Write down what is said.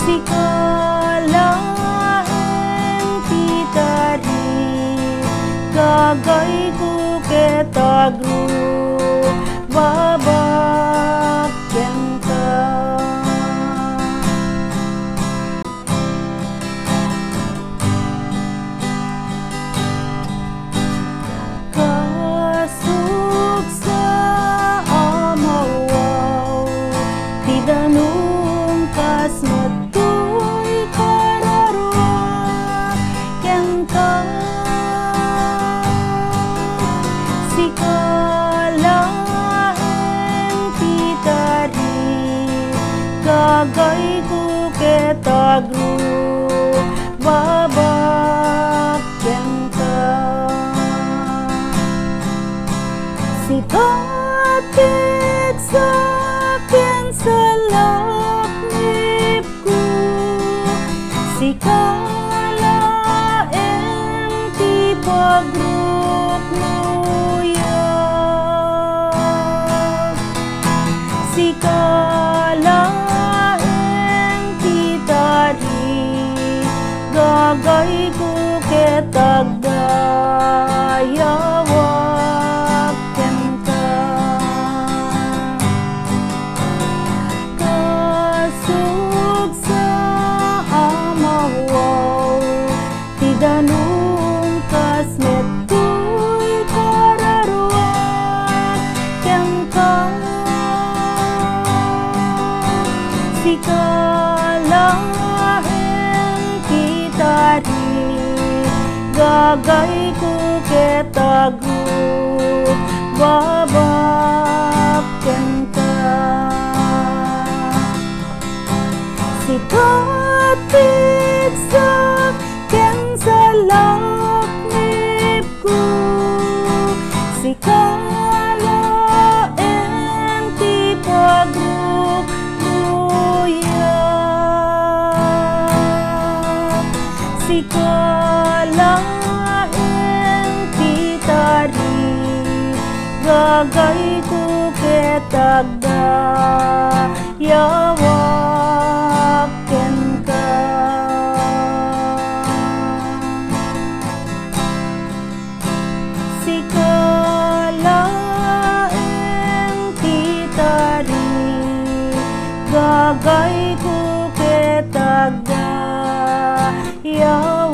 Sikalaeng kita ri gagay ku kita group babakyan ka. Kasuk sa amawaw tidanong kasmatuy kararwakyan ka. Sikalaeng kita ri gagay ku kita group babakyan ka. Sikatik sa laknip ko, sikalaeng ti pagrup nguyag. Sikalaeng kita ri gagay ko ketag dayawakyan ka. Kasug sa amawaw tidanong kasmetuy kararwakyan ka. Sikalaeng kita ri gagay ku kita group babakyan ka. Sikatik sa laknip ko, sikalaeng ti pagrup nguyag. Sikalaeng kita ri gagay ku ketag dayawakyan ka. Sikalaeng kita ri gagay ku ketag dayawakyan